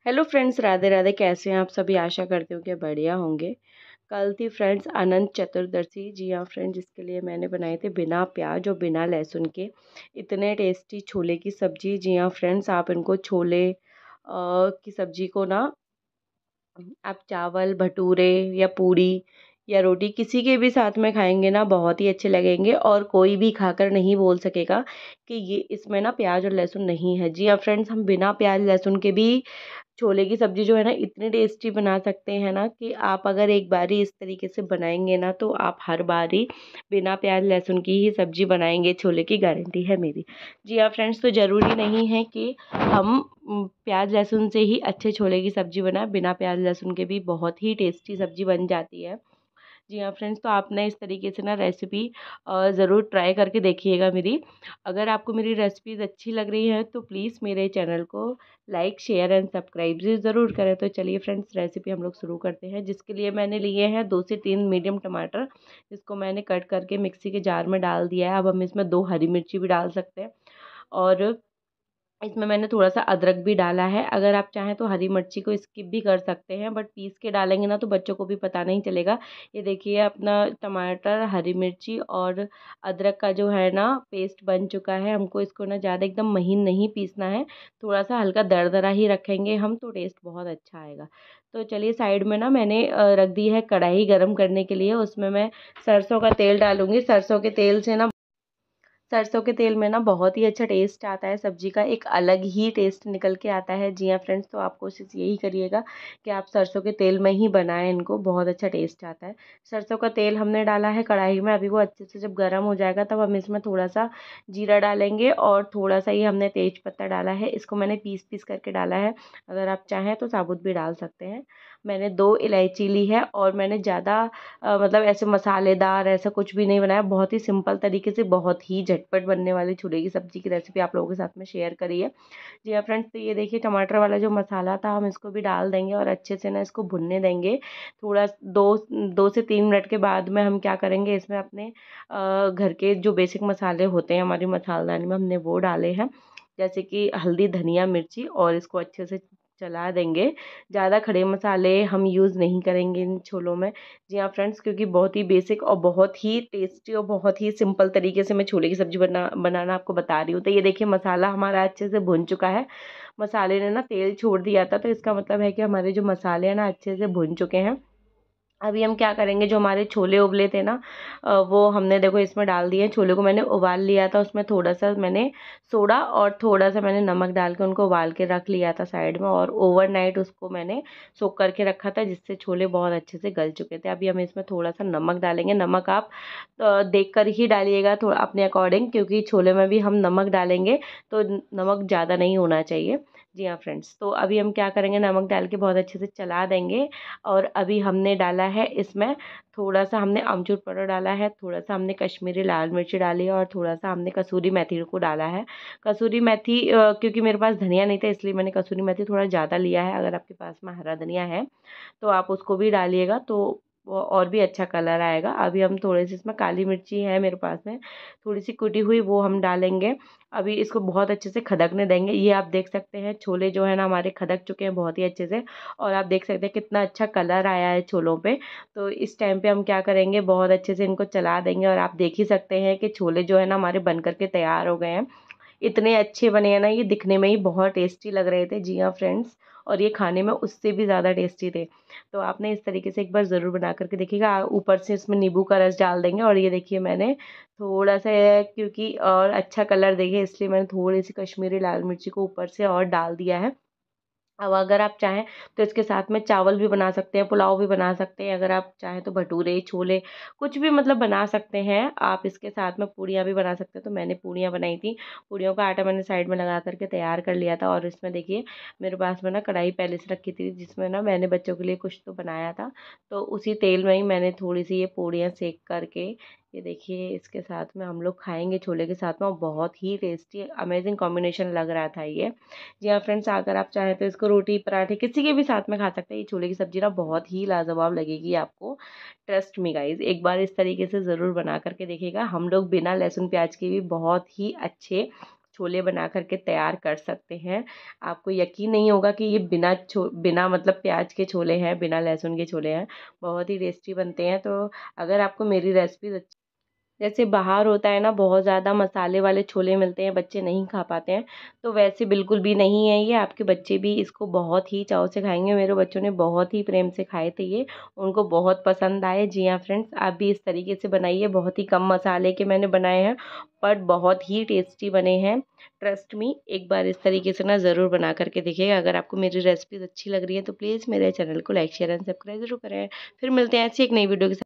Hello friends, Radhe Radhe. कैसे हैं आप सभी? आशा करती हूँ कि बढ़िया होंगे। कल थी फ्रेंड्स अनंत चतुर्दशी। जी हाँ फ्रेंड्स, जिसके लिए मैंने बनाए थे बिना प्याज और बिना लहसुन के इतने टेस्टी छोले की सब्जी। जी हाँ फ्रेंड्स, आप इनको छोले की सब्जी को ना आप चावल भटूरे या पूरी या रोटी किसी के भी साथ में खाएंगे ना, बहुत ही अच्छे लगेंगे और कोई भी खाकर नहीं बोल सकेगा कि ये इसमें ना प्याज और लहसुन नहीं है। जी हाँ फ्रेंड्स, हम बिना प्याज लहसुन के भी छोले की सब्जी जो है ना इतनी टेस्टी बना सकते हैं ना कि आप अगर एक बारी इस तरीके से बनाएंगे ना तो आप हर बारी बिना प्याज लहसुन की ही सब्जी बनाएंगे, छोले की गारंटी है मेरी। जी हाँ फ्रेंड्स, तो ज़रूरी नहीं है कि हम प्याज लहसुन से ही अच्छे छोले की सब्जी बनाएं, बिना प्याज लहसुन के भी बहुत ही टेस्टी सब्जी बन जाती है। जी हाँ फ्रेंड्स, तो आपने इस तरीके से ना रेसिपी ज़रूर ट्राई करके देखिएगा मेरी। अगर आपको मेरी रेसिपीज़ अच्छी लग रही हैं तो प्लीज़ मेरे चैनल को लाइक शेयर एंड सब्सक्राइब भी ज़रूर करें। तो चलिए फ्रेंड्स, रेसिपी हम लोग शुरू करते हैं। जिसके लिए मैंने लिए हैं 2 से 3 मीडियम टमाटर, जिसको मैंने कट करके मिक्सी के जार में डाल दिया है। अब हम इसमें 2 हरी मिर्ची भी डाल सकते हैं और इसमें मैंने थोड़ा-सा अदरक भी डाला है। अगर आप चाहें तो हरी मिर्ची को स्किप भी कर सकते हैं, बट पीस के डालेंगे ना तो बच्चों को भी पता नहीं चलेगा। ये देखिए, अपना टमाटर, हरी मिर्ची और अदरक का जो है ना पेस्ट बन चुका है। हमको इसको ना ज़्यादा एकदम महीन नहीं पीसना है, थोड़ा-सा हल्का दरदरा ही रखेंगे हम तो टेस्ट बहुत अच्छा आएगा। तो चलिए, साइड में ना मैंने रख दी है कढ़ाई गरम करने के लिए। उसमें मैं सरसों का तेल डालूँगी। सरसों के तेल में ना बहुत ही अच्छा टेस्ट आता है, सब्जी का एक अलग ही टेस्ट निकल के आता है। जी हाँ फ्रेंड्स, तो आप कोशिश यही करिएगा कि आप सरसों के तेल में ही बनाएं इनको, बहुत अच्छा टेस्ट आता है। सरसों का तेल हमने डाला है कढ़ाई में। अभी वो अच्छे से जब गर्म हो जाएगा तब हम इसमें थोड़ा सा जीरा डालेंगे और थोड़ा सा ही हमने तेज पत्ता डाला है। इसको मैंने पीस पीस करके डाला है, अगर आप चाहें तो साबुत भी डाल सकते हैं। मैंने 2 इलायची ली है और मैंने ज़्यादा मतलब ऐसे मसालेदार ऐसा कुछ भी नहीं बनाया। बहुत ही सिंपल तरीके से बहुत ही झटपट बनने वाली छोले की सब्जी की रेसिपी आप लोगों के साथ में शेयर करी है। जी हाँ फ्रेंड्स, तो ये देखिए, टमाटर वाला जो मसाला था हम इसको भी डाल देंगे और अच्छे से ना इसको भुनने देंगे। थोड़ा 2 से 3 मिनट के बाद में हम क्या करेंगे, इसमें अपने घर के जो बेसिक मसाले होते हैं हमारी मसालदानी में, हमने वो डाले हैं, जैसे कि हल्दी, धनिया, मिर्ची, और इसको अच्छे से चला देंगे। ज़्यादा खड़े मसाले हम यूज़ नहीं करेंगे इन छोलों में। जी हाँ फ्रेंड्स, क्योंकि बहुत ही बेसिक और बहुत ही टेस्टी और बहुत ही सिंपल तरीके से मैं छोले की सब्ज़ी बनाना आपको बता रही हूँ। तो ये देखिए, मसाला हमारा अच्छे से भुन चुका है। मसाले ने ना तेल छोड़ दिया था, तो इसका मतलब है कि हमारे जो मसाले हैं ना अच्छे से भुन चुके हैं। अभी हम क्या करेंगे, जो हमारे छोले उबले थे ना वो हमने देखो इसमें डाल दिए। छोले को मैंने उबाल लिया था, उसमें थोड़ा सा मैंने सोडा और थोड़ा सा मैंने नमक डाल के उनको उबाल के रख लिया था साइड में, और ओवरनाइट उसको मैंने सोक करके रखा था, जिससे छोले बहुत अच्छे से गल चुके थे। अभी हम इसमें थोड़ा सा नमक डालेंगे। नमक आप देख कर ही डालिएगा, थोड़ा अपने अकॉर्डिंग, क्योंकि छोले में भी हम नमक डालेंगे तो नमक ज़्यादा नहीं होना चाहिए। जी हाँ फ्रेंड्स, तो अभी हम क्या करेंगे, नमक डाल के बहुत अच्छे से चला देंगे। और अभी हमने डाला है इसमें थोड़ा सा हमने अमचूर पाउडर डाला है, थोड़ा सा हमने कश्मीरी लाल मिर्ची डाली है और थोड़ा सा हमने कसूरी मेथी को डाला है। कसूरी मेथी क्योंकि मेरे पास धनिया नहीं था इसलिए मैंने कसूरी मेथी थोड़ा ज़्यादा लिया है। अगर आपके पास में हरा धनिया है तो आप उसको भी डालिएगा, तो वो और भी अच्छा कलर आएगा। अभी हम थोड़ी सी इसमें काली मिर्ची है मेरे पास में, थोड़ी सी कुटी हुई, वो हम डालेंगे। अभी इसको बहुत अच्छे से खदकने देंगे। ये आप देख सकते हैं छोले जो है ना हमारे खदक चुके हैं बहुत ही अच्छे से, और आप देख सकते हैं कितना अच्छा कलर आया है छोलों पे। तो इस टाइम पे हम क्या करेंगे, बहुत अच्छे से इनको चला देंगे, और आप देख ही सकते हैं कि छोले जो है ना हमारे बन करके तैयार हो गए हैं। इतने अच्छे बने हैं ना, ये दिखने में ही बहुत टेस्टी लग रहे थे। जी हाँ फ्रेंड्स, और ये खाने में उससे भी ज़्यादा टेस्टी थे। तो आपने इस तरीके से एक बार ज़रूर बना करके देखिएगा। ऊपर से इसमें नींबू का रस डाल देंगे, और ये देखिए मैंने थोड़ा सा, क्योंकि और अच्छा कलर देखे इसलिए मैंने थोड़ी सी कश्मीरी लाल मिर्ची को ऊपर से और डाल दिया है। अब अगर आप चाहें तो इसके साथ में चावल भी बना सकते हैं, पुलाव भी बना सकते हैं। अगर आप चाहें तो भटूरे, छोले, कुछ भी मतलब बना सकते हैं आप। इसके साथ में पूड़ियाँ भी बना सकते हैं। तो मैंने पूड़ियाँ बनाई थी। पूड़ियों का आटा मैंने साइड में लगा करके तैयार कर लिया था, और इसमें देखिए मेरे पास में ना कढ़ाई पहले से रखी थी, जिसमें ना मैंने बच्चों के लिए कुछ तो बनाया था। तो उसी तेल में ही मैंने थोड़ी सी ये पूड़ियाँ सेक करके, ये देखिए इसके साथ में हम लोग खाएंगे छोले के साथ में, और बहुत ही टेस्टी अमेजिंग कॉम्बिनेशन लग रहा था ये। जी हाँ फ्रेंड्स, अगर आप चाहें तो इसको रोटी, पराठे, किसी के भी साथ में खा सकते हैं। ये छोले की सब्जी ना बहुत ही लाजवाब लगेगी आपको। ट्रस्ट मी गाइज, एक बार इस तरीके से ज़रूर बना करके देखिएगा। हम लोग बिना लहसुन प्याज के भी बहुत ही अच्छे छोले बना करके तैयार कर सकते हैं। आपको यकीन नहीं होगा कि ये बिना मतलब प्याज के छोले हैं, बिना लहसुन के छोले हैं। बहुत ही टेस्टी बनते हैं। तो अगर आपको मेरी रेसिपीज़ जैसे बाहर होता है ना, बहुत ज़्यादा मसाले वाले छोले मिलते हैं, बच्चे नहीं खा पाते हैं, तो वैसे बिल्कुल भी नहीं है ये। आपके बच्चे भी इसको बहुत ही चाव से खाएंगे। मेरे बच्चों ने बहुत ही प्रेम से खाए थे ये, उनको बहुत पसंद आए। जी हाँ फ्रेंड्स, आप भी इस तरीके से बनाइए। बहुत ही कम मसाले के मैंने बनाए हैं, बट बहुत ही टेस्टी बने हैं। ट्रस्ट मी, एक बार इस तरीके से ना ज़रूर बना करके देखिएगा। अगर आपको मेरी रेसिपीज़ अच्छी लग रही है तो प्लीज़ मेरे चैनल को लाइक शेयर एंड सब्सक्राइब ज़रूर करें। फिर मिलते हैं ऐसी एक नई वीडियो के साथ।